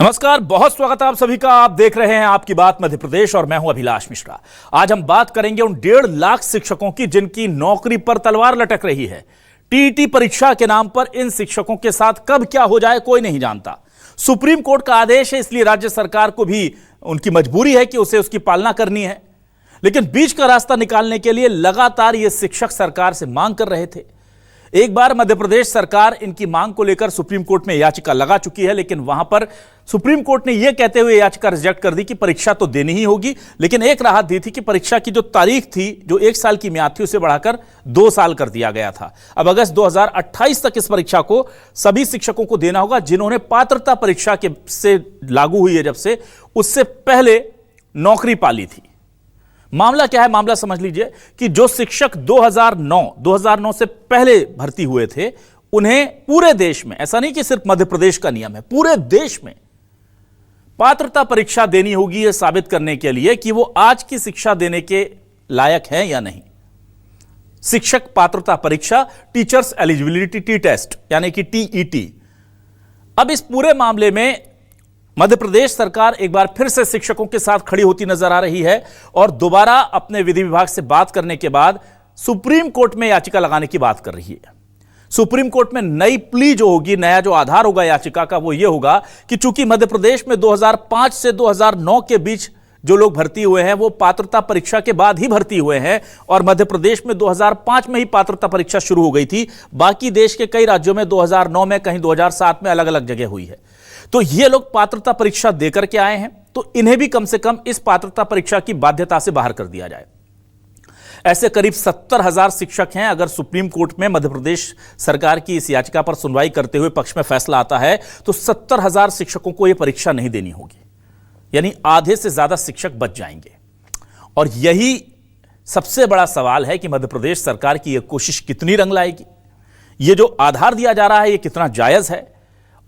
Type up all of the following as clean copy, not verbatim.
नमस्कार, बहुत स्वागत है आप सभी का। आप देख रहे हैं आपकी बात मध्य प्रदेश और मैं हूं अभिलाष मिश्रा। आज हम बात करेंगे उन 1.5 लाख शिक्षकों की जिनकी नौकरी पर तलवार लटक रही है। टीईटी परीक्षा के नाम पर इन शिक्षकों के साथ कब क्या हो जाए कोई नहीं जानता। सुप्रीम कोर्ट का आदेश है, इसलिए राज्य सरकार को भी उनकी मजबूरी है कि उसे उसकी पालना करनी है। लेकिन बीच का रास्ता निकालने के लिए लगातार ये शिक्षक सरकार से मांग कर रहे थे। एक बार मध्य प्रदेश सरकार इनकी मांग को लेकर सुप्रीम कोर्ट में याचिका लगा चुकी है, लेकिन वहां पर सुप्रीम कोर्ट ने यह कहते हुए याचिका रिजेक्ट कर दी कि परीक्षा तो देनी ही होगी, लेकिन एक राहत दी थी कि परीक्षा की जो तारीख थी, जो 1 साल की म्याद थी, उसे बढ़ाकर 2 साल कर दिया गया था। अब अगस्त 2028 तक इस परीक्षा को सभी शिक्षकों को देना होगा जिन्होंने पात्रता परीक्षा के से लागू हुई है जब से, उससे पहले नौकरी पाली थी। मामला क्या है? मामला समझ लीजिए कि जो शिक्षक 2009 से पहले भर्ती हुए थे, उन्हें पूरे देश में, ऐसा नहीं कि सिर्फ मध्य प्रदेश का नियम है, पूरे देश में पात्रता परीक्षा देनी होगी यह साबित करने के लिए कि वो आज की शिक्षा देने के लायक हैं या नहीं। शिक्षक पात्रता परीक्षा, टीचर्स एलिजिबिलिटी टेस्ट यानी कि टीईटी। अब इस पूरे मामले में मध्य प्रदेश सरकार एक बार फिर से शिक्षकों के साथ खड़ी होती नजर आ रही है और दोबारा अपने विधि विभाग से बात करने के बाद सुप्रीम कोर्ट में याचिका लगाने की बात कर रही है। सुप्रीम कोर्ट में नई प्ली जो होगी, नया जो आधार होगा याचिका का, वो ये होगा कि चूंकि मध्य प्रदेश में 2005 से 2009 के बीच जो लोग भर्ती हुए हैं वो पात्रता परीक्षा के बाद ही भर्ती हुए हैं और मध्य प्रदेश में 2005 में ही पात्रता परीक्षा शुरू हो गई थी। बाकी देश के कई राज्यों में 2009 में, कहीं 2007 में अलग अलग जगह हुई है। तो ये लोग पात्रता परीक्षा देकर के आए हैं, तो इन्हें भी कम से कम इस पात्रता परीक्षा की बाध्यता से बाहर कर दिया जाए। ऐसे करीब 70,000 शिक्षक हैं। अगर सुप्रीम कोर्ट में मध्य प्रदेश सरकार की इस याचिका पर सुनवाई करते हुए पक्ष में फैसला आता है तो 70,000 शिक्षकों को यह परीक्षा नहीं देनी होगी, यानी आधे से ज्यादा शिक्षक बच जाएंगे। और यही सबसे बड़ा सवाल है कि मध्य प्रदेश सरकार की यह कोशिश कितनी रंग लाएगी। यह जो आधार दिया जा रहा है, यह कितना जायज है,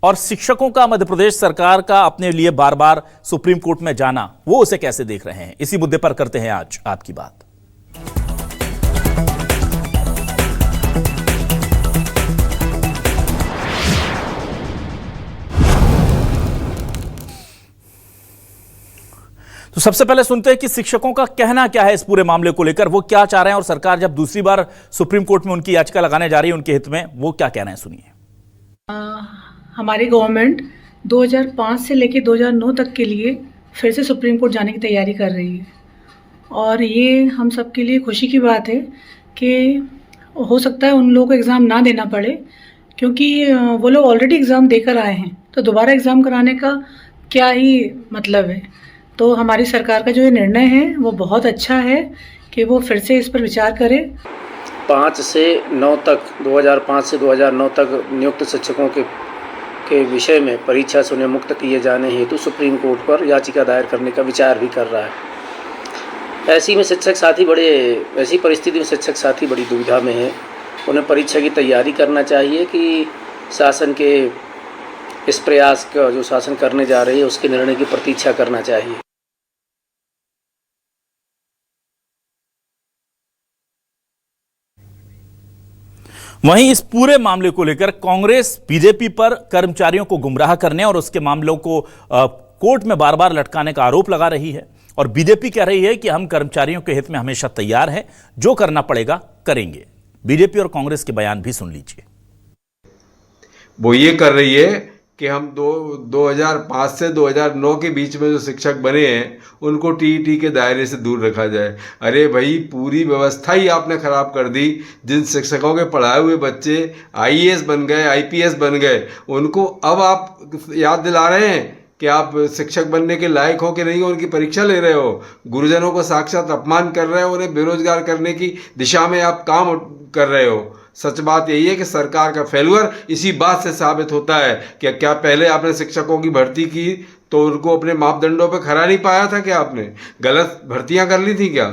और शिक्षकों का मध्य प्रदेश सरकार का अपने लिए बार बार सुप्रीम कोर्ट में जाना, वो उसे कैसे देख रहे हैं। इसी मुद्दे पर करते हैं आज आपकी बात। तो सबसे पहले सुनते हैं कि शिक्षकों का कहना क्या है इस पूरे मामले को लेकर, वो क्या चाह रहे हैं और सरकार जब दूसरी बार सुप्रीम कोर्ट में उनकी याचिका लगाने जा रही है उनके हित में, वो क्या कह रहे हैं, सुनिए। हमारी गवर्नमेंट 2005 से लेकर 2009 तक के लिए फिर से सुप्रीम कोर्ट जाने की तैयारी कर रही है और ये हम सब के लिए खुशी की बात है कि हो सकता है उन लोगों को एग्ज़ाम ना देना पड़े, क्योंकि वो लोग ऑलरेडी एग्ज़ाम देकर आए हैं, तो दोबारा एग्ज़ाम कराने का क्या ही मतलब है। तो हमारी सरकार का जो ये निर्णय है वो बहुत अच्छा है कि वो फिर से इस पर विचार करे। 5 से 9 तक 2005 से 2009 तक नियुक्त शिक्षकों के विषय में परीक्षा से उन्हें मुक्त किए जाने हेतु सुप्रीम कोर्ट पर याचिका दायर करने का विचार भी कर रहा है। ऐसी परिस्थिति में शिक्षक साथी बड़ी दुविधा में है। उन्हें परीक्षा की तैयारी करना चाहिए कि शासन के इस प्रयास का जो शासन करने जा रही है उसके निर्णय की प्रतीक्षा करना चाहिए। वहीं इस पूरे मामले को लेकर कांग्रेस बीजेपी पर कर्मचारियों को गुमराह करने और उसके मामलों को कोर्ट में बार बार लटकाने का आरोप लगा रही है और बीजेपी कह रही है कि हम कर्मचारियों के हित में हमेशा तैयार हैं, जो करना पड़ेगा करेंगे। बीजेपी और कांग्रेस के बयान भी सुन लीजिए। वो ये कर रही है कि हम 2005 से 2009 के बीच में जो शिक्षक बने हैं उनको टीईटी के दायरे से दूर रखा जाए। अरे भाई, पूरी व्यवस्था ही आपने खराब कर दी। जिन शिक्षकों के पढ़ाए हुए बच्चे आईएएस बन गए, आईपीएस बन गए, उनको अब आप याद दिला रहे हैं कि आप शिक्षक बनने के लायक हो कि नहीं हो, उनकी परीक्षा ले रहे हो। गुरुजनों को साक्षात अपमान कर रहे हो, उन्हें बेरोजगार करने की दिशा में आप काम कर रहे हो। सच बात यही है कि सरकार का फेल्यूर इसी बात से साबित होता है कि क्या पहले आपने शिक्षकों की भर्ती की तो उनको अपने मापदंडों पर खरा नहीं पाया था? क्या आपने गलत भर्तियां कर ली थी क्या?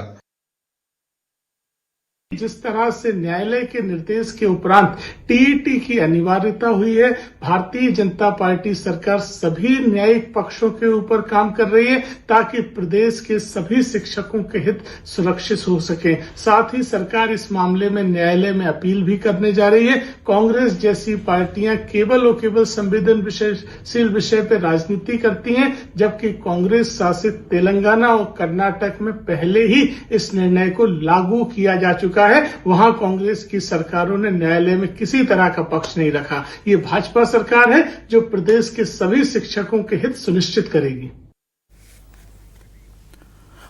जिस तरह से न्यायालय के निर्देश के उपरांत टीईटी की अनिवार्यता हुई है, भारतीय जनता पार्टी सरकार सभी न्यायिक पक्षों के ऊपर काम कर रही है ताकि प्रदेश के सभी शिक्षकों के हित सुरक्षित हो सके। साथ ही सरकार इस मामले में न्यायालय में अपील भी करने जा रही है। कांग्रेस जैसी पार्टियां केवल और केवल संवेदनशील विषय पर राजनीति करती हैं, जबकि कांग्रेस शासित तेलंगाना और कर्नाटक में पहले ही इस निर्णय को लागू किया जा चुका है। वहां कांग्रेस की सरकारों ने न्यायालय में किसी तरह का पक्ष नहीं रखा। ये भाजपा सरकार है जो प्रदेश के सभी शिक्षकों के हित सुनिश्चित करेगी।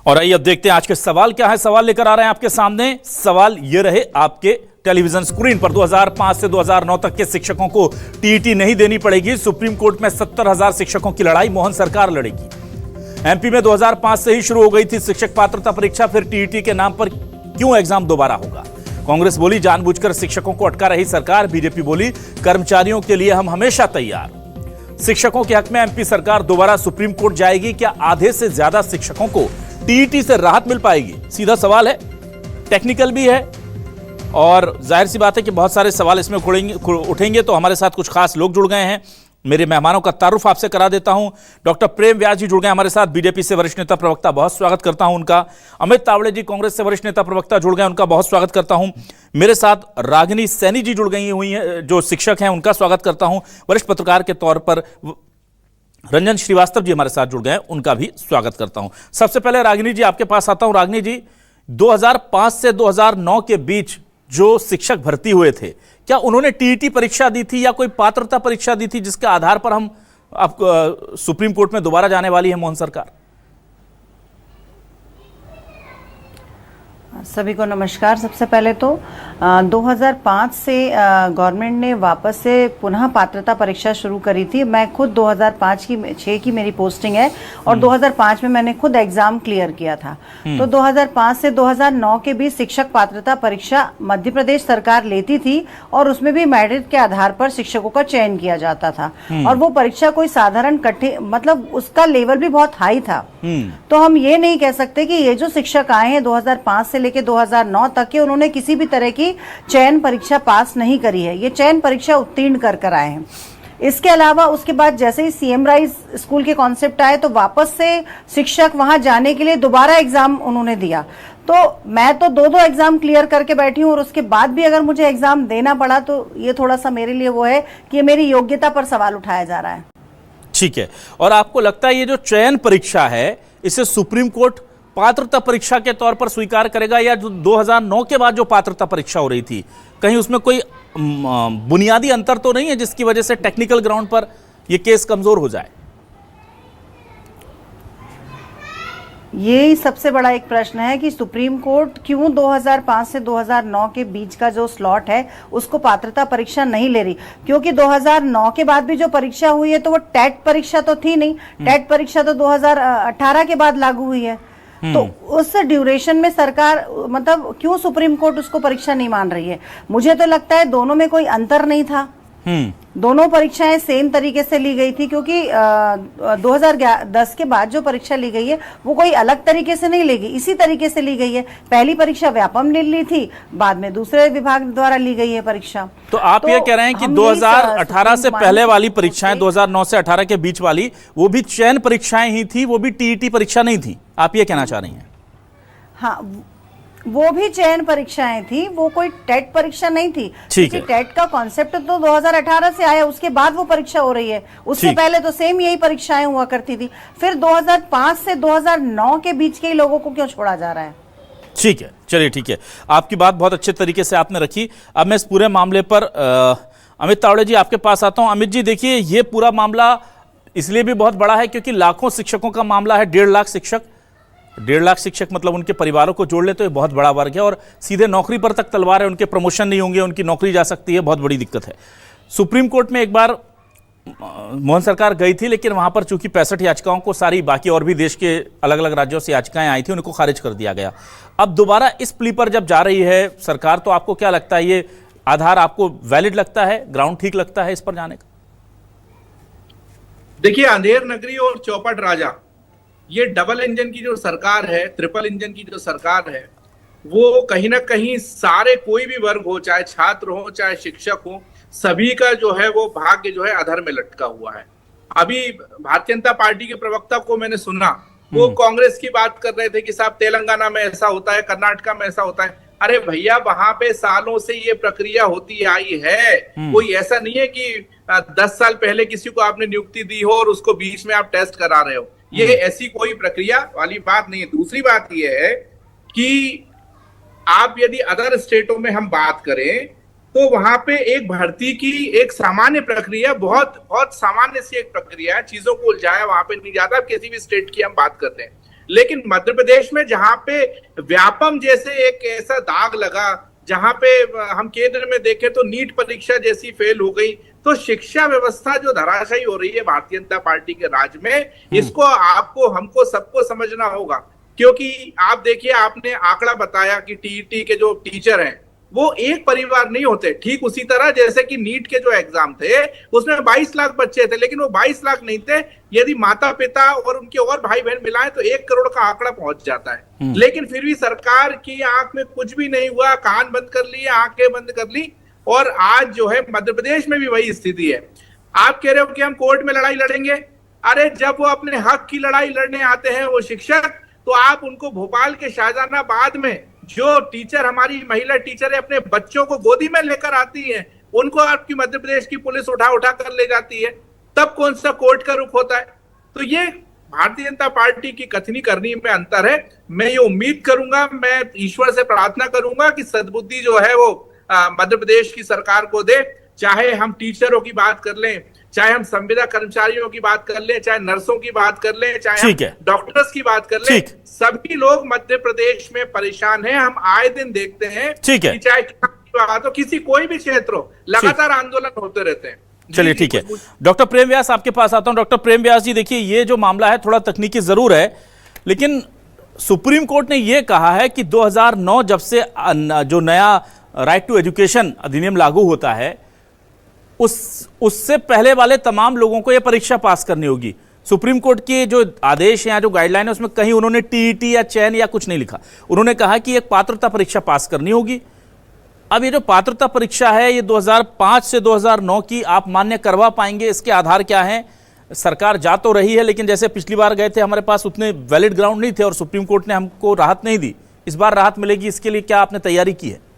और आइए अब देखते हैं आज के सवाल क्या है। सवाल लेकर आ रहे हैं आपके सामने। सवाल ये रहे आपके टेलीविजन स्क्रीन पर, 2005 से 2009 तक के शिक्षकों को टीईटी नहीं देनी पड़ेगी। सुप्रीम कोर्ट में 70,000 शिक्षकों की लड़ाई मोहन सरकार लड़ेगी। एमपी में 2005 से ही शुरू हो गई थी शिक्षक पात्रता परीक्षा, फिर टीईटी के नाम पर क्यों एग्जाम दोबारा होगा? कांग्रेस बोली जानबूझकर शिक्षकों को अटका रही सरकार। बीजेपी बोली कर्मचारियों के लिए हम हमेशा तैयार। शिक्षकों के हक में एमपी सरकार दोबारा सुप्रीम कोर्ट जाएगी। क्या आधे से ज्यादा शिक्षकों को टीईटी से राहत मिल पाएगी? सीधा सवाल है, टेक्निकल भी है और जाहिर सी बात है कि बहुत सारे सवाल इसमें उठेंगे। तो हमारे साथ कुछ खास लोग जुड़ गए हैं। मेरे मेहमानों का तारुफ आपसे करा देता हूं। डॉक्टर प्रेम व्यास जी जुड़ गए हमारे साथ, बीजेपी से वरिष्ठ नेता प्रवक्ता, बहुत स्वागत करता हूं उनका। अमित तावड़े जी कांग्रेस से वरिष्ठ नेता प्रवक्ता जुड़ गए, उनका बहुत स्वागत करता हूं। मेरे साथ रागिनी सैनी जी जुड़ गई हुई हैं, जो शिक्षक हैं, उनका स्वागत करता हूं। वरिष्ठ पत्रकार के तौर पर रंजन श्रीवास्तव जी हमारे साथ जुड़ गए, उनका भी स्वागत करता हूं। सबसे पहले रागिनी जी आपके पास आता हूं। रागिनी जी, 2005 से 2009 के बीच जो शिक्षक भर्ती हुए थे, क्या उन्होंने टीईटी परीक्षा दी थी या कोई पात्रता परीक्षा दी थी जिसके आधार पर हम सुप्रीम कोर्ट में दोबारा जाने वाली है मोहन सरकार? सभी को नमस्कार। सबसे पहले तो 2005 से गवर्नमेंट ने वापस से पुनः पात्रता परीक्षा शुरू करी थी। मैं खुद 2005 की मेरी पोस्टिंग है और 2005 में मैंने खुद एग्जाम क्लियर किया था। तो 2005 से 2009 के बीच शिक्षक पात्रता परीक्षा मध्य प्रदेश सरकार लेती थी और उसमें भी मेरिट के आधार पर शिक्षकों का चयन किया जाता था। और वो परीक्षा कोई साधारण कठिन, मतलब उसका लेवल भी बहुत हाई था। तो हम ये नहीं कह सकते कि ये जो शिक्षक आए हैं 2005 से लेके 2009 तक के, उन्होंने किसी भी तरह की चयन परीक्षा पास नहीं करी है। ये चयन परीक्षा उत्तीर्ण कर आए हैं। इसके अलावा उसके बाद जैसे ही सीएम राइज स्कूल के कॉन्सेप्ट आए तो वापस से शिक्षक वहां जाने के लिए दोबारा एग्जाम उन्होंने दिया। तो मैं तो दो एग्जाम क्लियर करके बैठी हूं और उसके बाद भी अगर मुझे एग्जाम देना पड़ा तो ये थोड़ा सा मेरे लिए वो है कि मेरी योग्यता पर सवाल उठाया जा रहा है। ठीक है। और आपको लगता है ये जो चयन परीक्षा है, इसे सुप्रीम कोर्ट पात्रता परीक्षा के तौर पर स्वीकार करेगा, या जो 2009 के बाद जो पात्रता परीक्षा हो रही थी, कहीं उसमें कोई बुनियादी अंतर तो नहीं है जिसकी वजह से टेक्निकल ग्राउंड पर यह केस कमजोर हो जाए? ये सबसे बड़ा एक प्रश्न है कि सुप्रीम कोर्ट क्यों 2005 से 2009 के बीच का जो स्लॉट है उसको पात्रता परीक्षा नहीं ले रही। क्योंकि 2009 के बाद भी जो परीक्षा हुई है तो वो टेट परीक्षा तो थी नहीं। टेट परीक्षा तो 2018 के बाद लागू हुई है। तो उस ड्यूरेशन में सरकार, मतलब क्यों सुप्रीम कोर्ट उसको परीक्षा नहीं मान रही है? मुझे तो लगता है दोनों में कोई अंतर नहीं था। दोनों परीक्षाएं सेम तरीके से ली गई थी, क्योंकि 2010 के बाद जो परीक्षा ली गई है वो कोई अलग तरीके से नहीं ली गई, इसी तरीके से ली गई है। पहली परीक्षा व्यापम ने ली थी, बाद में दूसरे विभाग द्वारा ली गई है परीक्षा। तो आप ये कह रहे हैं कि 2018 से पहले वाली परीक्षाएं, 2009 से 18 के बीच वाली, वो भी चयन परीक्षाएं ही थी, वो भी टीईटी परीक्षा नहीं थी, आप ये कहना चाह रही हैं? हाँ, वो भी चयन परीक्षाएं थी, वो कोई टेट परीक्षा नहीं थी। ठीक है। टेट का कॉन्सेप्ट तो 2018 से आया, उसके बाद वो परीक्षा हो रही है। उससे पहले तो सेम यही परीक्षाएं हुआ करती थी। फिर 2005 से 2009 के बीच के ही लोगों को क्यों छोड़ा जा रहा है? ठीक है, चलिए ठीक है, आपकी बात बहुत अच्छे तरीके से आपने रखी। अब मैं इस पूरे मामले पर अमित तावड़े जी आपके पास आता हूं। अमित जी, देखिए, ये पूरा मामला इसलिए भी बहुत बड़ा है क्योंकि लाखों शिक्षकों का मामला है। 1.5 लाख शिक्षक, 1.5 लाख शिक्षक मतलब उनके परिवारों को जोड़ ले तो ये बहुत बड़ा वर्ग है और सीधे नौकरी पर तक तलवार है। उनके प्रमोशन नहीं होंगे, उनकी नौकरी जा सकती है, बहुत बड़ी दिक्कत है। सुप्रीम कोर्ट में एक बार मोहन सरकार गई थी, लेकिन वहां पर चूंकि 65 याचिकाओं को, सारी बाकी और भी देश के अलग अलग राज्यों से याचिकाएं आई थी, उनको खारिज कर दिया गया। अब दोबारा इस प्ली पर जब जा रही है सरकार, तो आपको क्या लगता है, ये आधार आपको वैलिड लगता है, ग्राउंड ठीक लगता है इस पर जाने का? देखिए, अंधेर नगरी और चौपट राजा, ये डबल इंजन की जो सरकार है, ट्रिपल इंजन की जो सरकार है, वो कहीं ना कहीं सारे कोई भी वर्ग हो, चाहे छात्र हो चाहे शिक्षक हो, सभी का जो है वो भाग्य जो है अधर में लटका हुआ है। अभी भारतीय जनता पार्टी के प्रवक्ता को मैंने सुना, वो कांग्रेस की बात कर रहे थे कि साहब तेलंगाना में ऐसा होता है, कर्नाटका में ऐसा होता है। अरे भैया, वहां पे सालों से ये प्रक्रिया होती आई है। कोई ऐसा नहीं है कि 10 साल पहले किसी को आपने नियुक्ति दी हो और उसको बीच में आप टेस्ट करा रहे हो। ये ऐसी कोई प्रक्रिया वाली बात नहीं है। दूसरी बात ये है कि आप यदि अदर स्टेटों में हम बात करें तो वहां पे एक भर्ती की एक सामान्य प्रक्रिया, बहुत बहुत सामान्य सी एक प्रक्रिया है, चीजों को उलझाया वहां पे नहीं जाता। किसी भी स्टेट की हम बात करते हैं, लेकिन मध्य प्रदेश में जहां पे व्यापम जैसे एक ऐसा दाग लगा, जहां पे हम केंद्र में देखें तो नीट परीक्षा जैसी फेल हो गई, तो शिक्षा व्यवस्था जो धराशायी हो रही है भारतीय जनता पार्टी के राज में, इसको आपको हमको सबको समझना होगा। क्योंकि आप देखिए, आपने आंकड़ा बताया कि टीईटी के जो टीचर हैं वो एक परिवार नहीं होते। ठीक उसी तरह जैसे कि नीट के जो एग्जाम थे उसमें 22 लाख बच्चे थे, लेकिन वो 22 लाख नहीं थे। यदि माता पिता और उनके और भाई बहन मिलाएं तो 1 करोड़ का आंकड़ा पहुंच जाता है। लेकिन फिर भी सरकार की आंख में कुछ भी नहीं हुआ, कान बंद कर लिए, आंखें बंद कर ली। और आज जो है मध्य प्रदेश में भी वही स्थिति है। आप कह रहे हो कि हम कोर्ट में लड़ाई लड़ेंगे। अरे जब वो अपने हक की लड़ाई लड़ने आते हैं वो शिक्षक, तो आप उनको भोपाल के शाहजहानाबाद में जो टीचर, हमारी महिला टीचर है, अपने बच्चों को गोदी में लेकर आती है, उनको आपकी मध्य प्रदेश की पुलिस उठा उठा कर ले जाती है, तब कौन सा कोर्ट का रुख होता है? तो ये भारतीय जनता पार्टी की कथनी करनी में अंतर है। मैं ये उम्मीद करूंगा, मैं ईश्वर से प्रार्थना करूंगा कि सद्बुद्धि जो है वो मध्य प्रदेश की सरकार को दे। चाहे हम टीचरों की बात कर लें, चाहे हम संविदा कर्मचारियों की बात कर लें, चाहे नर्सों की बात कर लें, चाहे हम डॉक्टर्स की बात कर लें, सभी लोग मध्य प्रदेश में परेशान हैं। हम आए दिन देखते हैं कि चाहे किसान की बात हो, किसी कोई भी क्षेत्र हो, लगातार आंदोलन होते रहते हैं। चलिए ठीक है, डॉक्टर प्रेम व्यास आपके पास आता हूं। डॉक्टर प्रेम व्यास जी, देखिए ये जो मामला है थोड़ा तकनीकी जरूर है, लेकिन सुप्रीम कोर्ट ने यह कहा है कि 2009 जब से जो नया राइट टू एजुकेशन अधिनियम लागू होता है, उससे पहले वाले तमाम लोगों को यह परीक्षा पास करनी होगी। सुप्रीम कोर्ट के जो आदेश हैं, जो गाइडलाइन है, उसमें कहीं उन्होंने टीईटी या चयन या कुछ नहीं लिखा। उन्होंने कहा कि एक पात्रता परीक्षा पास करनी होगी। अब ये जो पात्रता परीक्षा है, ये 2005 से 2009 की, आप मान्य करवा पाएंगे? इसके आधार क्या हैं? सरकार जा तो रही है, लेकिन जैसे पिछली बार गए थे हमारे पास उतने वैलिड ग्राउंड नहीं थे और सुप्रीम कोर्ट ने हमको राहत नहीं दी। इस बार राहत मिलेगी, इसके लिए क्या आपने तैयारी की है?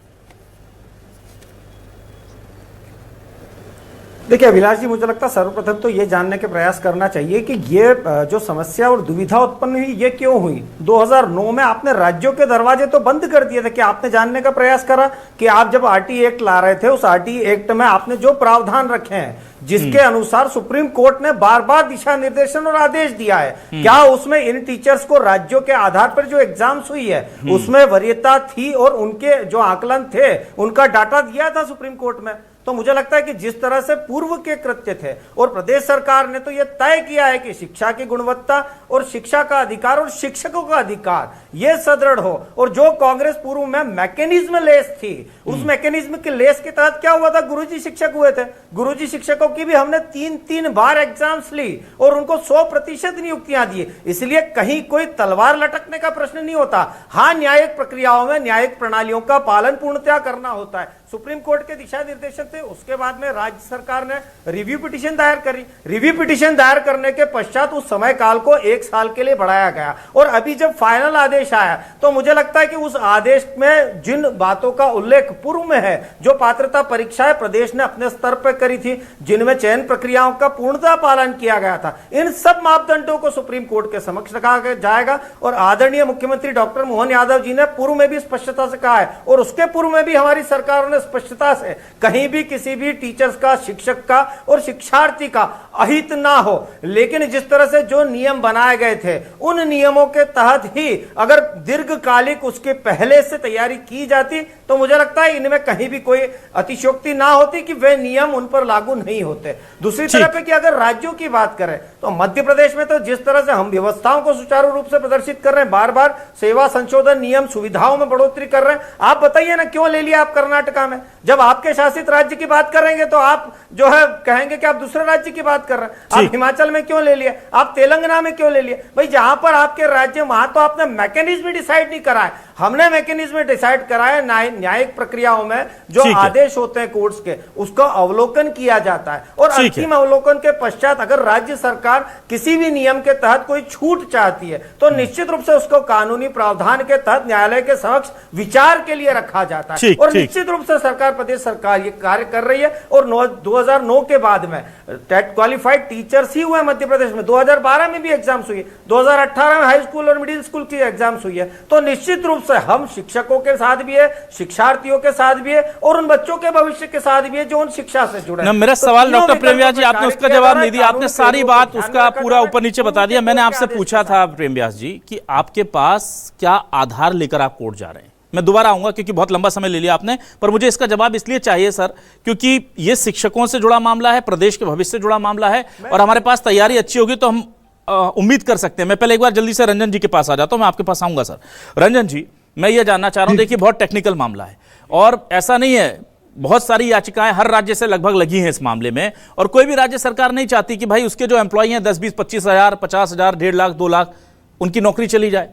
देखिए अभिलाष जी, मुझे लगता है सर्वप्रथम तो ये जानने के प्रयास करना चाहिए कि ये जो समस्या और दुविधा उत्पन्न हुई ये क्यों हुई। 2009 में आपने राज्यों के दरवाजे तो बंद कर दिए थे। कि आपने जानने का प्रयास करा कि आप जब आरटी एक्ट ला रहे थे, उस आरटी एक्ट में आपने जो प्रावधान रखे हैं, जिसके अनुसार सुप्रीम कोर्ट ने बार बार दिशा निर्देशन और आदेश दिया है, क्या उसमें इन टीचर्स को राज्यों के आधार पर जो एग्जाम्स हुई है उसमें वरीयता थी और उनके जो आकलन थे उनका डाटा दिया था सुप्रीम कोर्ट में? तो मुझे लगता है कि जिस तरह से पूर्व के कृत्य थे, और प्रदेश सरकार ने तो यह तय किया है कि शिक्षा की गुणवत्ता और शिक्षा का अधिकार और शिक्षकों का अधिकार यह सुदृढ़ हो। और जो कांग्रेस पूर्व में मैकेनिज्म लेस थी, उस मैकेनिज्म के लेस के तहत क्या हुआ था? गुरुजी शिक्षक हुए थे। गुरुजी शिक्षकों की भी हमने 3-3 बार एग्जाम्स ली और उनको 100% नियुक्तियां दी। इसलिए कहीं कोई तलवार लटकने का प्रश्न नहीं होता। हाँ, न्यायिक प्रक्रियाओं में न्यायिक प्रणालियों का पालन पूर्णतया करना होता है। सुप्रीम कोर्ट के दिशा निर्देशन थे, उसके बाद में राज्य सरकार ने रिव्यू पिटीशन दायर करी। रिव्यू पिटीशन दायर करने के पश्चात उस समय काल को 1 साल के लिए बढ़ाया गया और अभी जब फाइनल आदेश आया तो मुझे लगता है कि उस आदेश में जिन बातों का उल्लेख पूर्व में है, जो पात्रता परीक्षाएं प्रदेश ने अपने स्तर पर करी थी, जिनमें चयन प्रक्रियाओं का पूर्णतः पालन किया गया था, इन सब मापदंडों को सुप्रीम कोर्ट के समक्ष रखा जाएगा। और आदरणीय मुख्यमंत्री डॉक्टर मोहन यादव जी ने पूर्व में भी स्पष्टता से कहा है और उसके पूर्व में भी हमारी सरकार ने स्पष्टता से कहीं भी किसी भी टीचर्स का, शिक्षक का और शिक्षार्थी का अहित ना हो। लेकिन जिस तरह से जो नियम बनाए गए थे, उन नियमों के तहत ही अगर दीर्घकालिक उसके पहले से तैयारी की जाती तो मुझे लगता है इनमें कहीं भी कोई अतिशयोक्ति ना होती कि वे नियम उन पर लागू नहीं होते। दूसरी तरफ है कि अगर राज्यों की बात करें तो मध्य प्रदेश में तो जिस तरह से हम व्यवस्थाओं को सुचारू रूप से प्रदर्शित कर रहे हैं, बार बार सेवा संशोधन नियम, सुविधाओं में बढ़ोतरी कर रहे हैं। आप बताइए ना, क्यों ले लिया आप कर्नाटका में? जब आपके शासित राज्य की बात करेंगे तो आप जो है कहेंगे कि आप दूसरे राज्य की बात कर रहे हैं। आप हिमाचल में क्यों ले लिए? आप तेलंगाना में क्यों ले लिए? भाई जहां पर आपके राज्य, वहां तो आपने मैकेनिज्म डिसाइड नहीं करा है। हमने मैकेनिज्म डिसाइड करा है न्यायिक प्रक्रियाओं में जो ठीक है। आदेश होते हैं कोर्ट्स के, उसका अवलोकन किया जाता है और ठीक है। अंतिम अवलोकन के पश्चात अगर राज्य सरकार किसी भी नियम के तहत कोई छूट चाहती है तो निश्चित रूप से उसको कानूनी प्रावधान के तहत न्यायालय के समक्ष विचार के लिए रखा जाता है। ठीक, और ठीक। निश्चित रूप से सरकार, प्रदेश सरकार ये कार्य कर रही है। और 2009 के बाद में टेट क्वालिफाइड टीचर्स ही हुए मध्य प्रदेश में, 2012 में भी एग्जाम्स हुई है, 2018 में हाई स्कूल और मिडिल स्कूल की एग्जाम्स हुई है। तो निश्चित रूप से हम शिक्षकों के साथ भी है, शिक्षार्थियों के साथ भी है और उन बच्चों के भविष्य के साथ भी है जो उन शिक्षा से जुड़े हैं। मेरा तो सवाल तीनों डॉक्टर प्रेम व्यास जी, विकल्पों आपने पर उसका कार्य जवाब किया नहीं दिया, जा रहा है। आपने कानून सारी के बात ध्यान में उसका रखा पूरा जा रहा है। ऊपर नीचे बता दिया। मैंने आपसे पूछा था प्रेम व्यास जी कि आपके पास क्या आधार लेकर आप कोर्ट जा रहे हैं। मैं दोबारा आऊंगा क्योंकि बहुत लंबा समय ले लिया आपने, पर मुझे इसका जवाब इसलिए चाहिए सर क्योंकि ये शिक्षकों से जुड़ा मामला है, प्रदेश के भविष्य से जुड़ा मामला है और हमारे पास तैयारी अच्छी होगी तो हम उम्मीद कर सकते हैं। मैं पहले एक बार जल्दी से रंजन जी के पास आ जाता हूं, मैं आपके पास आऊंगा सर। रंजन जी, मैं ये जानना चाह रहा हूं, देखिए बहुत टेक्निकल मामला है और ऐसा नहीं है, बहुत सारी याचिकाएं हर राज्य से लगभग लगी हैं इस मामले में और कोई भी राज्य सरकार नहीं चाहती कि भाई उसके जो एम्प्लॉय हैं 10, 20, 25 हजार, 50 हजार, 1.5 लाख, 2 लाख उनकी नौकरी चली जाए।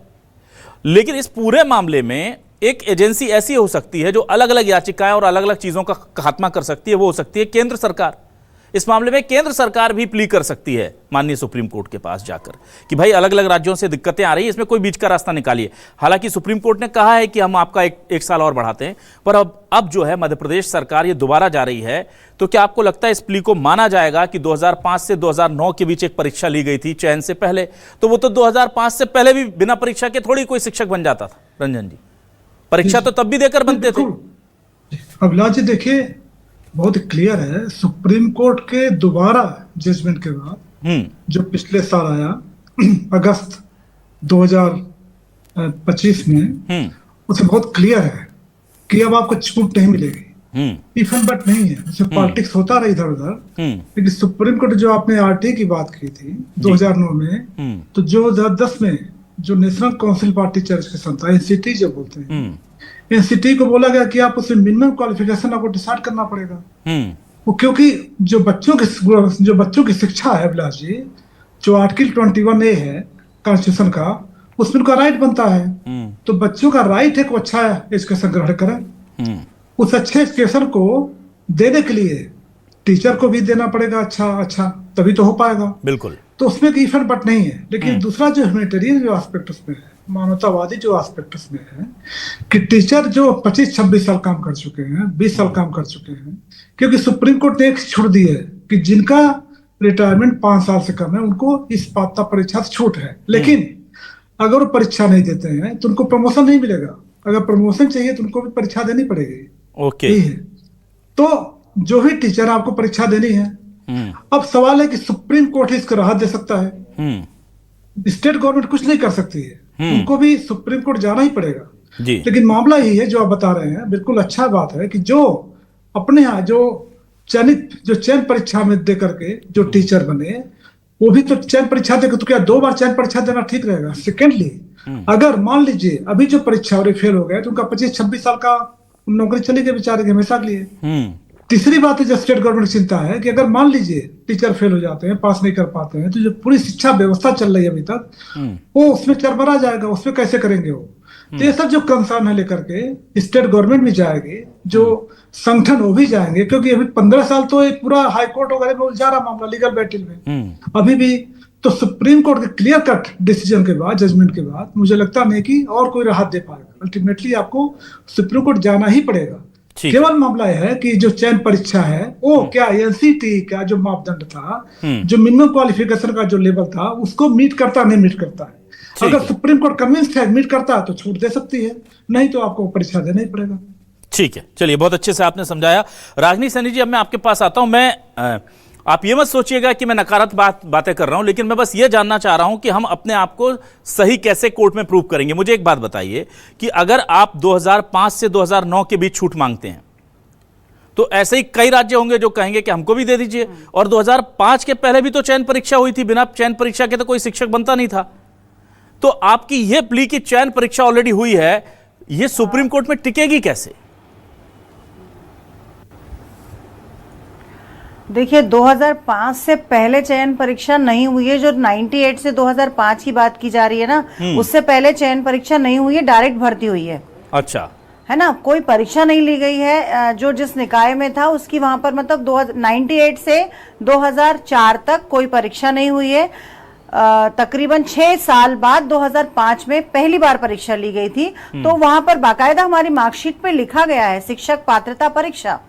लेकिन इस पूरे मामले में एक एजेंसी ऐसी हो सकती है जो अलग अलग याचिकाएं और अलग अलग चीजों का खात्मा कर सकती है, वो हो सकती है केंद्र सरकार। इस मामले में केंद्र सरकार भी प्ली कर सकती है माननीय सुप्रीम कोर्ट के पास जाकर कि भाई अलग अलग राज्यों से दिक्कतें आ रही है, इसमें कोई बीच का रास्ता निकालिए। हालांकि सुप्रीम कोर्ट ने कहा है कि हम आपका एक साल और बढ़ाते हैं, पर अब जो है मध्य प्रदेश सरकार ये दोबारा जा रही है, तो क्या आपको लगता है इस प्ली को माना जाएगा कि 2005 से 2009 के बीच एक परीक्षा ली गई थी चयन से पहले, तो वो तो 2005 से पहले भी बिना परीक्षा के थोड़ी कोई शिक्षक बन जाता था। रंजन जी, परीक्षा तो तब भी देकर बनते थे। अभिलाष जी देखिए, बहुत क्लियर है, सुप्रीम कोर्ट के दोबारा जजमेंट के बाद जो पिछले साल आया अगस्त 2025 में, उसमें बहुत क्लियर है कि अब आपको छूट नहीं मिलेगी। इफ एंड बट नहीं है, उसमें पॉलिटिक्स होता रहा इधर उधर। लेकिन सुप्रीम कोर्ट जो आपने आरटी की बात की थी 2009 में, तो जो 2010 में जो national council for teacher education था, एनसीटी जो बोलते हैं, एनसीटी को बोला गया कि आप उसमें मिनिमम क्वालिफिकेशन आपको डिसाइड करना पड़ेगा। वो क्योंकि जो बच्चों की शिक्षा है अभिलाष जी, जो आर्टिकल 21A है कॉन्स्टिट्यूशन का, उसमें उनका राइट बनता है। तो बच्चों का राइट है कि अच्छा एजुकेशन ग्रहण करें। उस अच्छे एजुकेशन को देने के लिए टीचर को भी देना पड़ेगा अच्छा, तभी तो हो पाएगा। बिल्कुल। तो उसमें कोई इफेक्ट बट नहीं है। लेकिन दूसरा जो ह्यूमैनिटेरियन जो एस्पेक्ट उसमें है, मानवतावादी जो एस्पेक्ट उसमें है कि टीचर जो 25-26 साल काम कर चुके हैं, 20 साल काम कर चुके हैं, क्योंकि सुप्रीम कोर्ट ने एक छूट दी है कि जिनका रिटायरमेंट 5 साल से कम है उनको इस पात्रता परीक्षा से छूट है। लेकिन अगर वो परीक्षा नहीं देते हैं तो उनको प्रमोशन नहीं मिलेगा। अगर प्रमोशन चाहिए तो उनको भी परीक्षा देनी पड़ेगी। ओके। तो जो भी टीचर आपको परीक्षा देनी है, अब सवाल है कि सुप्रीम कोर्ट इसको राहत दे सकता है, स्टेट गवर्नमेंट कुछ नहीं कर सकती है, उनको भी सुप्रीम कोर्ट जाना ही पड़ेगा जी। लेकिन मामला यही है जो आप बता रहे हैं, बिल्कुल अच्छा बात है कि जो अपने यहाँ जो चयन परीक्षा में दे करके जो टीचर बने, वो भी तो चयन परीक्षा देकर, तो क्या 2 बार चयन परीक्षा देना ठीक रहेगा? सेकेंडली, अगर मान लीजिए अभी जो परीक्षा हो रही फेल हो गए तो उनका 25-26 साल का नौकरी चली गई बेचारे के हमेशा के लिए। तीसरी बात है जो स्टेट गवर्नमेंट की चिंता है कि अगर मान लीजिए टीचर फेल हो जाते हैं, पास नहीं कर पाते हैं, तो जो पूरी शिक्षा व्यवस्था चल रही है अभी तक, वो उसमें चरमरा जाएगा। उसमें कैसे करेंगे वो? तो ये सब जो कंसर्न है लेकर के स्टेट गवर्नमेंट भी जाएगी, जो संगठन वो भी जाएंगे, क्योंकि अभी 15 साल तो एक पूरा हाई कोर्ट वगैरह में उलझा रहा मामला लीगल बैटल में अभी भी। तो सुप्रीम कोर्ट के क्लियर कट डिसीजन के बाद, जजमेंट के बाद, मुझे लगता नहीं कि और कोई राहत दे पाएगा। अल्टीमेटली आपको सुप्रीम कोर्ट जाना ही पड़ेगा। केवल मामला यह है कि जो चयन परीक्षा है वो क्या एनसीटी का जो मापदंड था, जो मिनिमम क्वालिफिकेशन का जो लेवल था, उसको मीट करता नहीं मीट करता है। अगर सुप्रीम कोर्ट कन्विंस्ड है मीट करता है तो छूट दे सकती है, नहीं तो आपको परीक्षा देना ही पड़ेगा। ठीक है, चलिए, बहुत अच्छे से आपने समझाया। राजनीश सैनी जी, अब मैं आपके पास आता हूं। आप ये मत सोचिएगा कि मैं नकारात्मक बातें कर रहा हूं, लेकिन मैं बस ये जानना चाह रहा हूं कि हम अपने आप को सही कैसे कोर्ट में प्रूव करेंगे। मुझे एक बात बताइए कि अगर आप 2005 से 2009 के बीच छूट मांगते हैं तो ऐसे ही कई राज्य होंगे जो कहेंगे कि हमको भी दे दीजिए, और 2005 के पहले भी तो चयन परीक्षा हुई थी, बिना चयन परीक्षा के तो कोई शिक्षक बनता नहीं था। तो आपकी यह प्ली की चयन परीक्षा ऑलरेडी हुई है, यह सुप्रीम कोर्ट में टिकेगी कैसे? देखिए 2005 से पहले चयन परीक्षा नहीं हुई है। जो 98 से 2005 की बात की जा रही है ना, उससे पहले चयन परीक्षा नहीं हुई है, डायरेक्ट भर्ती हुई है। अच्छा, है ना, कोई परीक्षा नहीं ली गई है। जो जिस निकाय में था उसकी वहां पर मतलब 98 से 2004 तक कोई परीक्षा नहीं हुई है। तकरीबन 6 साल बाद 2005 में पहली बार परीक्षा ली गई थी। तो वहां पर बाकायदा हमारी मार्कशीट पे लिखा गया है शिक्षक पात्रता परीक्षा,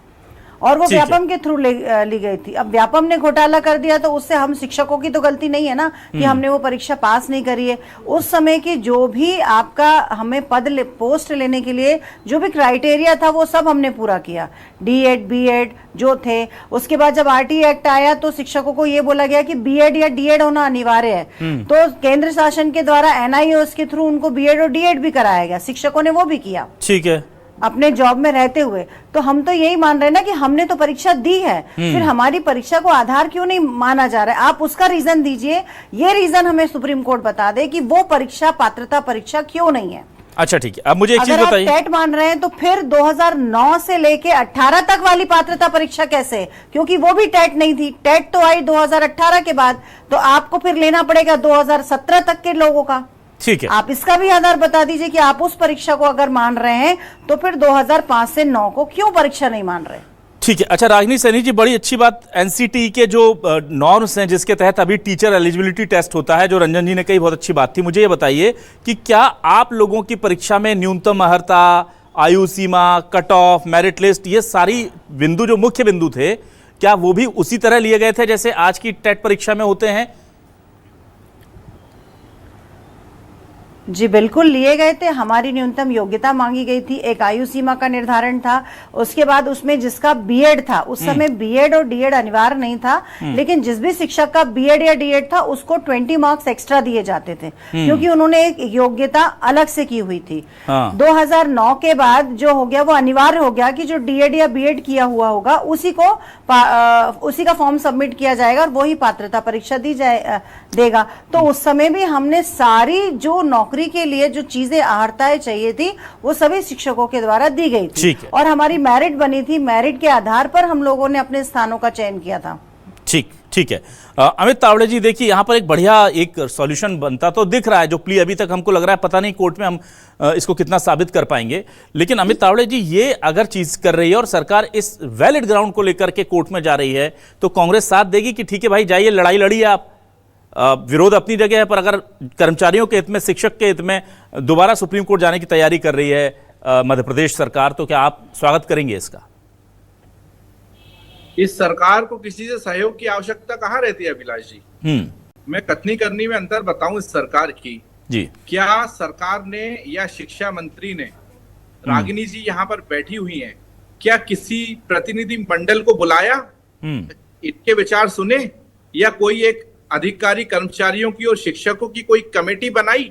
और वो व्यापम के थ्रू ली गई थी। अब व्यापम ने घोटाला कर दिया तो उससे हम शिक्षकों की तो गलती नहीं है ना कि हमने वो परीक्षा पास नहीं करी है। उस समय की जो भी आपका हमें पोस्ट लेने के लिए जो भी क्राइटेरिया था वो सब हमने पूरा किया, D.Ed, B.Ed जो थे। उसके बाद जब RT एक्ट आया तो शिक्षकों को ये बोला गया कि B.Ed या D.Ed होना अनिवार्य है। तो केंद्र शासन के द्वारा NIOS के थ्रू उनको B.Ed और D.Ed भी कराया गया, शिक्षकों ने वो भी किया। ठीक है, अपने जॉब में रहते हुए। तो हम तो यही मान रहे हैं ना कि हमने तो परीक्षा दी है, फिर हमारी परीक्षा को आधार क्यों नहीं माना जा रहा है? आप उसका रीजन दीजिए, ये रीजन हमें सुप्रीम कोर्ट बता दे कि वो परीक्षा पात्रता परीक्षा क्यों नहीं है। अच्छा ठीक है, अब मुझे एक चीज अगर आप बताइए। टेट मान रहे हैं तो फिर 2009 से लेके 18 तक वाली पात्रता परीक्षा कैसे? क्योंकि वो भी टेट नहीं थी, टेट तो आई 2018 के बाद, तो आपको फिर लेना पड़ेगा 2017 तक के लोगों का। ठीक है, आप इसका भी आधार बता दीजिए कि आप उस परीक्षा को अगर मान रहे हैं तो फिर 2005 से 9 को क्यों परीक्षा नहीं मान रहे? ठीक है। अच्छा रागिनी सैनी जी, बड़ी अच्छी बात, NCT के जो नॉर्म्स हैं जिसके तहत अभी टीचर एलिजिबिलिटी टेस्ट होता है, जो रंजन जी ने कही बहुत अच्छी बात थी। मुझे ये बताइए कि क्या आप लोगों की परीक्षा में न्यूनतम अर्हता, आयु सीमा, कट ऑफ, मेरिट लिस्ट, ये सारी बिंदु जो मुख्य बिंदु थे, क्या वो भी उसी तरह लिए गए थे जैसे आज की टेट परीक्षा में होते हैं? जी बिल्कुल लिए गए थे। हमारी न्यूनतम योग्यता मांगी गई थी, एक आयु सीमा का निर्धारण था, उसके बाद उसमें जिसका B.Ed था, उस समय B.Ed और D.Ed अनिवार्य नहीं था, लेकिन जिस भी शिक्षक का B.Ed या D.Ed था उसको 20 मार्क्स एक्स्ट्रा दिए जाते थे, क्योंकि उन्होंने एक योग्यता अलग से की हुई थी। 2009 के बाद जो हो गया वो अनिवार्य हो गया कि जो D.Ed या B.Ed किया हुआ होगा उसी का फॉर्म सबमिट किया जाएगा और वही पात्रता परीक्षा देगा। तो उस समय भी हमने सारी जो नौकरी के लिए जो चीजें आहर्ताएं चाहिए थी वो सभी शिक्षकों के द्वारा दी गई थी, और हमारी मेरिट बनी थी। मेरिट के आधार पर हम लोगों ने अपने स्थानों का चयन किया था। ठीक है। अमित तावड़े जी, देखिए यहाँ पर एक बढ़िया एक सॉल्यूशन बनता तो दिख रहा है। जो प्ली अभी तक हमको लग रहा है, पता नहीं कोर्ट में हम इसको कितना साबित कर पाएंगे, लेकिन अमित तावड़े जी ये अगर चीज कर रही है और सरकार इस वैलिड ग्राउंड को लेकर के कोर्ट में जा रही है, तो कांग्रेस साथ देगी कि ठीक है भाई जाइए, लड़ाई लड़िए आप, विरोध अपनी जगह है, पर अगर कर्मचारियों के हित में, शिक्षक के हित में दोबारा सुप्रीम कोर्ट जाने की तैयारी कर रही है मध्य प्रदेश सरकार, तो क्या आप स्वागत करेंगे इसका? इस सरकार को किसी से सहयोग की आवश्यकता कहाँ रहती है अभिलाष जी? मैं कथनी करनी में अंतर बताऊं इस सरकार की जी। क्या सरकार ने या शिक्षा मंत्री ने, रागिनी जी यहाँ पर बैठी हुई हैं, क्या किसी प्रतिनिधि मंडल को बुलाया, इनके विचार सुने, या कोई एक अधिकारी कर्मचारियों की और शिक्षकों की कोई कमेटी बनाई?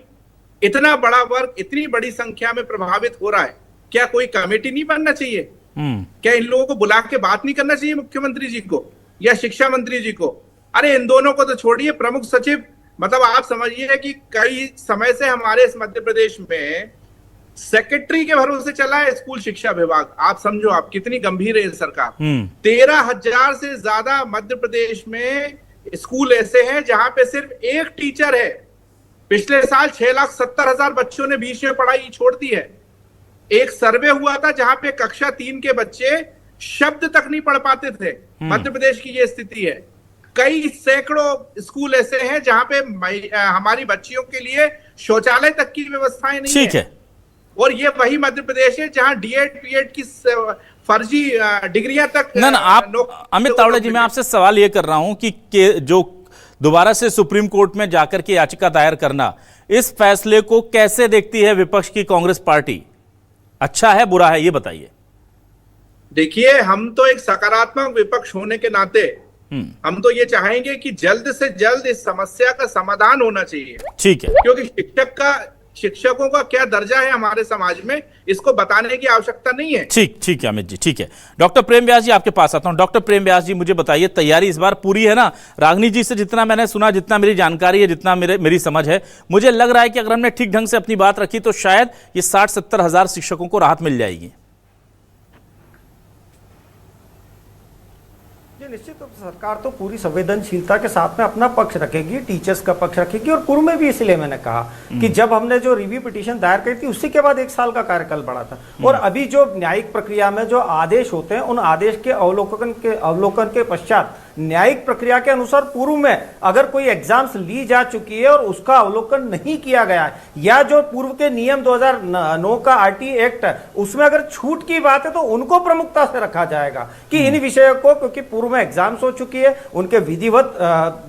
इतना बड़ा वर्ग इतनी बड़ी संख्या में प्रभावित हो रहा है, क्या कोई कमेटी नहीं बनना चाहिए? क्या इन लोगों को बुला के बात नहीं करना चाहिए मुख्यमंत्री जी को या शिक्षा मंत्री जी को? अरे इन दोनों को तो छोड़िए, प्रमुख सचिव, मतलब आप समझिए कि कई समय से हमारे इस मध्य प्रदेश में सेक्रेटरी के भरोसे चला है स्कूल शिक्षा विभाग। आप समझो आप कितनी गंभीर है सरकार। 13,000 से ज्यादा मध्य प्रदेश में स्कूल ऐसे हैं जहां पे सिर्फ एक टीचर है। पिछले साल 6,70,000 बच्चों ने बीच में पढ़ाई छोड़ दी है। एक सर्वे हुआ था जहां पे कक्षा 3 के बच्चे शब्द तक नहीं पढ़ पाते थे। मध्य प्रदेश की ये स्थिति है। कई सैकड़ों स्कूल ऐसे हैं जहां पे हमारी बच्चियों के लिए शौचालय तक की व्यवस्थाएं नहीं है। और ये वही मध्य प्रदेश है जहां D.Ed, B.Ed की फर्जी डिग्रियां तक ना आप अमित तावड़े जी, मैं आपसे सवाल ये कर रहा हूं कि जो दोबारा से सुप्रीम कोर्ट में जाकर के याचिका दायर करना, इस फैसले को कैसे देखती है विपक्ष की कांग्रेस पार्टी? अच्छा है, बुरा है, ये बताइए। देखिए, हम तो एक सकारात्मक विपक्ष होने के नाते हम तो ये चाहेंगे कि जल्द से जल्द इस समस्या का समाधान होना चाहिए। ठीक है, क्योंकि शिक्षकों का क्या दर्जा है हमारे समाज में, इसको बताने की आवश्यकता नहीं है। ठीक है अमित जी, ठीक है। डॉक्टर प्रेम व्यास जी, आपके पास आता हूं। डॉक्टर प्रेम व्यास जी, मुझे बताइए, तैयारी इस बार पूरी है ना? रागिनी जी से जितना मैंने सुना, जितना मेरी जानकारी है, जितना मेरी समझ है, मुझे लग रहा है कि अगर हमने ठीक ढंग से अपनी बात रखी तो शायद ये 60-70 हजार शिक्षकों को राहत मिल जाएगी। निश्चित रूप से सरकार तो पूरी संवेदनशीलता के साथ में अपना पक्ष रखेगी, टीचर्स का पक्ष रखेगी। और पूर्व में भी इसलिए मैंने कहा कि जब हमने जो रिव्यू पिटीशन दायर करी थी उसी के बाद 1 साल का कार्यकाल बढ़ा था। और अभी जो न्यायिक प्रक्रिया में जो आदेश होते हैं उन आदेश के अवलोकन के पश्चात न्यायिक प्रक्रिया के अनुसार पूर्व में अगर कोई एग्जाम्स ली जा चुकी है और उसका अवलोकन नहीं किया गया है, या जो पूर्व के नियम 2009 का आरटी एक्ट है उसमें अगर छूट की बात है तो उनको प्रमुखता से रखा जाएगा कि इन विषयों को, क्योंकि पूर्व में एग्जाम्स हो चुकी है, उनके विधिवत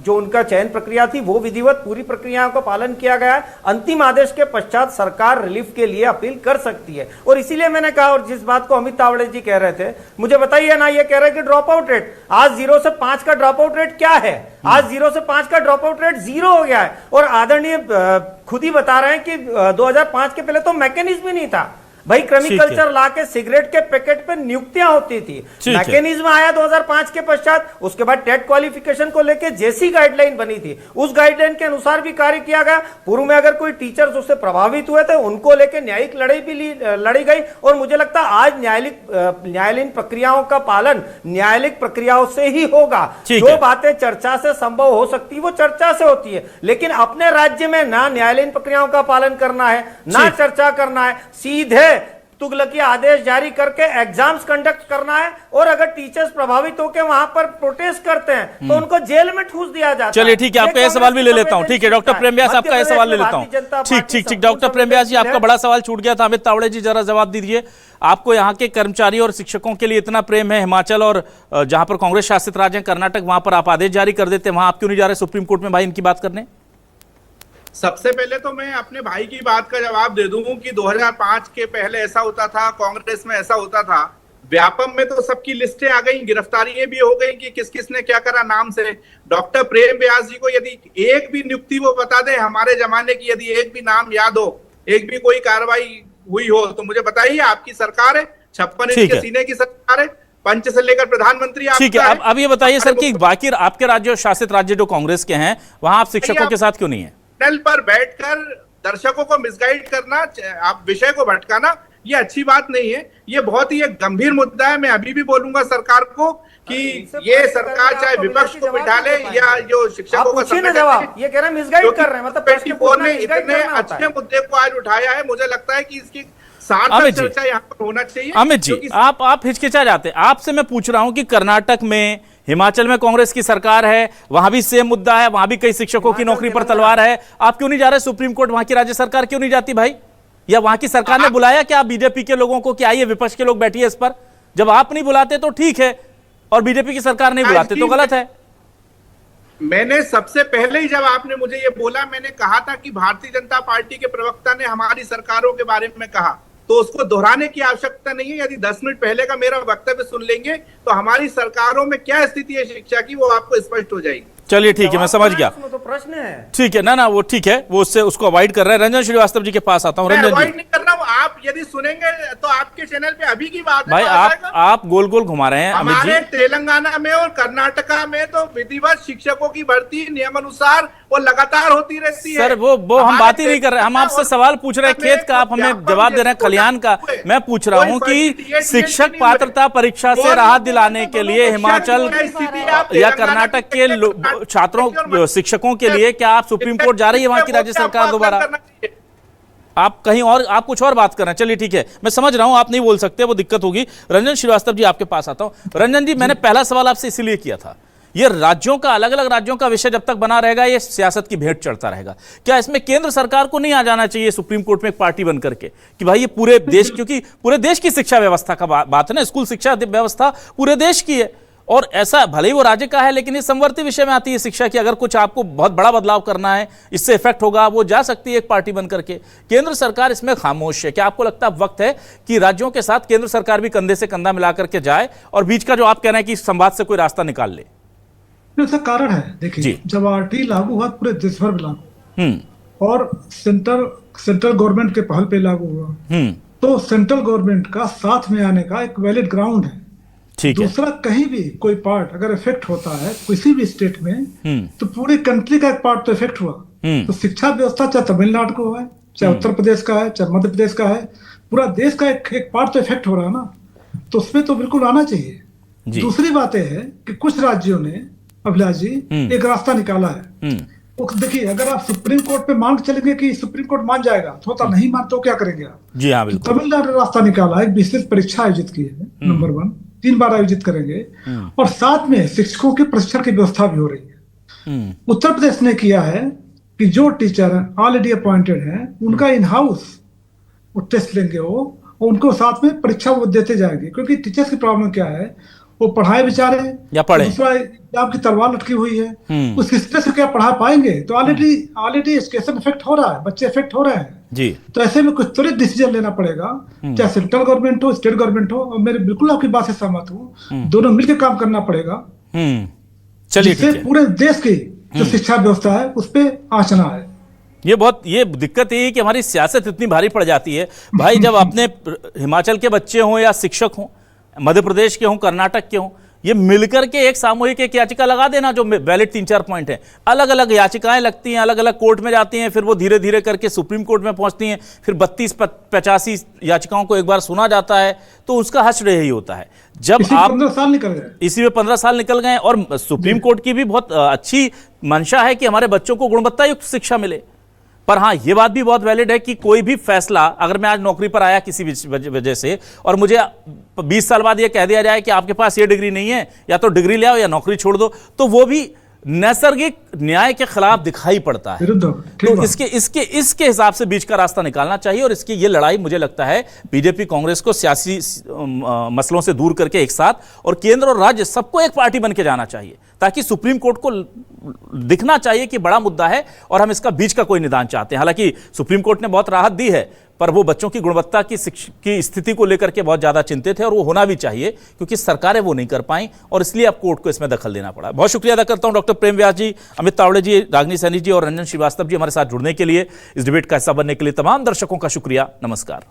जो उनका चयन प्रक्रिया थी वो विधिवत पूरी प्रक्रियाओं का पालन किया गया है। अंतिम आदेश के पश्चात सरकार रिलीफ के लिए अपील कर सकती है। और इसीलिए मैंने कहा, और जिस बात को अमित तावड़े जी कह रहे थे, मुझे बताइए ना, ये कह रहे कि ड्रॉप आउट रेट आज 0 से 5 का ड्रॉप आउट रेट क्या है? आज 0 से 5 का ड्रॉप आउट रेट 0 हो गया है। और आदरणीय खुद ही बता रहे हैं कि 2005 के पहले तो मैकेनिज्म ही नहीं था भाई। केमिकल्चर ला के सिगरेट के पैकेट पे नियुक्तियां होती थी, मैकेनिज्म आया 2005 के पश्चात। उसके बाद टेट क्वालिफिकेशन को लेके जैसी गाइडलाइन बनी थी उस गाइडलाइन के अनुसार भी कार्य किया गया। पूर्व में अगर कोई टीचर्स उससे प्रभावित हुए थे उनको लेके न्यायिक लड़ाई भी लड़ी गई। और मुझे लगता है आज न्यायालयीन प्रक्रियाओं का पालन न्यायालयिक प्रक्रियाओं से ही होगा। जो बातें चर्चा से संभव हो सकती है वो चर्चा से होती है, लेकिन अपने राज्य में ना न्यायालयीन प्रक्रियाओं का पालन करना है ना चर्चा करना है, सीधे तुगलकी आदेश जारी करके एग्जाम्स कंडक्ट करना है। और अगर टीचर्स प्रभावित होकर वहां पर प्रोटेस्ट करते हैं तो उनको जेल में ठूस दिया जाता है। चलिए ठीक है, आपका यह सवाल भी ले लेता हूं। ठीक है डॉक्टर प्रेम व्यास, आपका यह सवाल ले लेता हूं। ठीक डॉक्टर प्रेम व्यास जी, आपका बड़ा सवाल छूट गया था। अमित तावड़े जी जरा जवाब दीजिए। आपको यहाँ के कर्मचारी और शिक्षकों के लिए इतना प्रेम है, हिमाचल और जहां पर कांग्रेस शासित राज्य है कर्नाटक, वहां पर आप आदेश जारी कर देते, वहां आप क्यों नहीं जा रहे सुप्रीम कोर्ट में भाई इनकी बात करने? सबसे पहले तो मैं अपने भाई की बात का जवाब दे दूं कि 2005 के पहले ऐसा होता था, कांग्रेस में ऐसा होता था। व्यापम में तो सबकी लिस्टें आ गई, गिरफ्तारियां भी हो गई कि किस किस ने क्या करा नाम से। डॉक्टर प्रेम व्यास जी को यदि एक भी नियुक्ति वो बता दे हमारे जमाने की, यदि एक भी नाम याद हो, एक भी कोई कार्रवाई हुई हो तो मुझे बताइए। आपकी सरकार है, 56 इंच के सीने की सरकार है, पंच से लेकर प्रधानमंत्री। ठीक है, अब ये बताइए सर कि बाकी आपके राज्यों, शासित राज्य जो कांग्रेस के हैं, वहां आप शिक्षकों के साथ क्यों नहीं है? पैनल पर बैठकर दर्शकों को मिसगाइड करना, आप विषय को भटकाना, ये अच्छी बात नहीं है। ये बहुत ही एक गंभीर मुद्दा है। मैं अभी भी बोलूंगा सरकार को कि ये सरकार चाहे विपक्ष को बिठा ले या जो शिक्षकों का जवाब, ये कह रहे हैं मिसगाइड कर रहे हैं, मतलब 24 ने इतने अच्छे मुद्दे को आज उठाया है, मुझे लगता है कि इसकी सार्थक चर्चा यहाँ पर होना चाहिए। अमित जी, आप हिचकिचा जाते हैं। आपसे मैं पूछ रहा हूं कि कर्नाटक में, हिमाचल में कांग्रेस की सरकार है, वहां भी सेम मुद्दा है, वहां भी कई शिक्षकों की नौकरी पर तलवार है, आप क्यों नहीं जा रहे सुप्रीम कोर्ट? वहां की राज्य सरकार क्यों नहीं जाती भाई? या वहां की सरकार ने बुलाया क्या बीजेपी के लोगों को कि आइए विपक्ष के लोग बैठिए इस पर? जब आप नहीं बुलाते तो ठीक है और बीजेपी की सरकार नहीं बुलाते तो गलत है। मैंने सबसे पहले ही जब आपने मुझे ये बोला, मैंने कहा था कि भारतीय जनता पार्टी के प्रवक्ता ने हमारी सरकारों के बारे में कहा, तो उसको दोहराने की आवश्यकता नहीं है। यदि 10 मिनट पहले का मेरा वक्तव्य सुन लेंगे तो हमारी सरकारों में क्या स्थिति है शिक्षा की, वो आपको स्पष्ट हो जाएगी। चलिए ठीक है, मैं समझ गया। तो प्रश्न है, ठीक है ना, वो ठीक है, वो उसको अवॉइड कर रहे हैं। रंजन श्रीवास्तव जी के पास आता हूं। रंजन जी, अवॉइड नहीं कर रहा हूं, आप यदि सुनेंगे तो आपके चैनल पे अभी की बात भाई आप गोल गोल घुमा रहे हैं। हमारे तेलंगाना में और कर्नाटका में तो विधिवत शिक्षकों की भर्ती नियमानुसार वो लगातार होती रहती है। सर वो हम बात ही नहीं कर रहे, हम आपसे सवाल पूछ रहे हैं खेत का, आप हमें जवाब दे रहे हैं खलियान का। मैं पूछ रहा हूं कि शिक्षक पात्रता परीक्षा से राहत दिलाने के लिए हिमाचल या कर्नाटक के छात्रों, शिक्षकों के लिए क्या आप सुप्रीम कोर्ट जा रही है वहां की राज्य सरकार दोबारा? आप कहीं और, आप कुछ और बात कर रहे हैं। चलिए ठीक है, मैं समझ रहा हूं आप नहीं बोल सकते, वो दिक्कत होगी। रंजन श्रीवास्तव जी आपके पास आता हूं। रंजन जी, मैंने पहला सवाल आपसे इसीलिए किया था, ये राज्यों का, अलग अलग राज्यों का विषय जब तक बना रहेगा ये सियासत की भेंट चढ़ता रहेगा। क्या इसमें केंद्र सरकार को नहीं आ जाना चाहिए सुप्रीम कोर्ट में एक पार्टी बन करके कि भाई ये पूरे देश, क्योंकि पूरे देश की शिक्षा व्यवस्था का बात है ना, स्कूल शिक्षा व्यवस्था पूरे देश की है, और ऐसा भले ही वो राज्य का है लेकिन ये संवर्ती विषय में आती है शिक्षा की। अगर कुछ आपको बहुत बड़ा बदलाव करना है, इससे इफेक्ट होगा, वो जा सकती है एक पार्टी बन करके। केंद्र सरकार इसमें खामोश है। क्या आपको लगता है वक्त है कि राज्यों के साथ केंद्र सरकार भी कंधे से कंधा मिला करके जाए और बीच का जो आप कह रहे हैं कि संवाद से कोई रास्ता निकाल ले? इसका कारण है, देखिए, जब आरटी लागू हुआ पूरे देश भर में लागू और सेंट्रल गवर्नमेंट के पहल पे लागू हुआ, तो सेंट्रल गवर्नमेंट का साथ में आने का एक वैलिड ग्राउंड है। दूसरा, कहीं भी कोई पार्ट अगर इफेक्ट होता है किसी भी स्टेट में तो पूरी कंट्री का एक पार्ट तो इफेक्ट हुआ। तो शिक्षा व्यवस्था चाहे तमिलनाडु को है, चाहे उत्तर प्रदेश का है, चाहे मध्य प्रदेश का है, पूरा देश का एक पार्ट तो इफेक्ट हो रहा है ना, तो उसमें तो बिल्कुल आना चाहिए। दूसरी बात यह है कि कुछ राज्यों ने, अभिलाष जी, एक रास्ता निकाला है। देखिए, अगर आप सुप्रीम कोर्ट पे मान के चलेंगे कि सुप्रीम कोर्ट मान जाएगा, तो नहीं मान तो क्या करेंगे आप? जी हाँ, बिल्कुल। तमिलनाडु ने रास्ता निकाला है, एक विशेष परीक्षा आयोजित की है, नंबर 1, 3 बार आयोजित करेंगे, और साथ में शिक्षकों के प्रशिक्षण की व्यवस्था भी हो रही है। उत्तर प्रदेश ने किया है कि जो टीचर ऑलरेडी अपॉइंटेड हैं, उनका इन हाउस वो टेस्ट लेंगे, वो उनको साथ में परीक्षा वो देते जाएंगे। क्योंकि टीचर्स की प्रॉब्लम क्या है, वो पढ़ाए बेचारे या पढ़े, दूसरा एग्जाम की तलवार लटकी हुई है, उस स्ट्रेस से क्या पढ़ा पाएंगे? तो ऑलरेडी एजुकेशन इफेक्ट हो रहा है, बच्चे इफेक्ट हो रहे हैं जी। तो ऐसे में कुछ त्वरित डिसीजन लेना पड़ेगा, चाहे सेंट्रल गवर्नमेंट हो, स्टेट गवर्नमेंट हो। और मेरे बिल्कुल आपकी बात से सहमत हूँ, दोनों मिलकर काम करना पड़ेगा। चलिए, जिससे पूरे देश की जो शिक्षा व्यवस्था है उस पर आँच ना आए। ये दिक्कत यही है कि हमारी सियासत इतनी भारी पड़ जाती है भाई। जब अपने हिमाचल के बच्चे हों या शिक्षक हों, मध्य प्रदेश के हों, कर्नाटक के हों, ये मिलकर के एक सामूहिक एक याचिका लगा देना, जो वैलिड 3-4 पॉइंट है। अलग अलग याचिकाएं लगती हैं, अलग अलग कोर्ट में जाती हैं, फिर वो धीरे धीरे करके सुप्रीम कोर्ट में पहुंचती हैं, फिर 32-85 याचिकाओं को एक बार सुना जाता है, तो उसका हश्र यही होता है। जब आप 15 साल निकल गए, इसी में 15 साल निकल गए, और सुप्रीम कोर्ट की भी बहुत अच्छी मंशा है कि हमारे बच्चों को गुणवत्ता युक्त शिक्षा मिले। पर हाँ, ये बात भी बहुत वैलिड है कि कोई भी फैसला, अगर मैं आज नौकरी पर आया किसी वजह से और मुझे 20 साल बाद ये कह दिया जाए कि आपके पास ये डिग्री नहीं है, या तो डिग्री ले आओ या नौकरी छोड़ दो, तो वो भी नैसर्गिक न्याय के खिलाफ दिखाई पड़ता है। तो इसके हिसाब से बीच का रास्ता निकालना चाहिए। और इसकी ये लड़ाई मुझे लगता है बीजेपी कांग्रेस को सियासी मसलों से दूर करके एक साथ, और केंद्र और राज्य सबको एक पार्टी बन के जाना चाहिए, ताकि सुप्रीम कोर्ट को दिखना चाहिए कि बड़ा मुद्दा है और हम इसका बीच का कोई निदान चाहते हैं। हालांकि सुप्रीम कोर्ट ने बहुत राहत दी है, पर वो बच्चों की गुणवत्ता की स्थिति को लेकर के बहुत ज्यादा चिंतित है, और वो होना भी चाहिए, क्योंकि सरकारें वो नहीं कर पाई, और इसलिए अब कोर्ट को इसमें दखल देना पड़ा। बहुत शुक्रिया अदा करता हूं डॉक्टर प्रेम व्यास जी, अमित तावड़े जी, रागिनी सैनी जी और रंजन श्रीवास्तव जी हमारे साथ जुड़ने के लिए, इस डिबेट का हिस्सा बनने के लिए। तमाम दर्शकों का शुक्रिया। नमस्कार।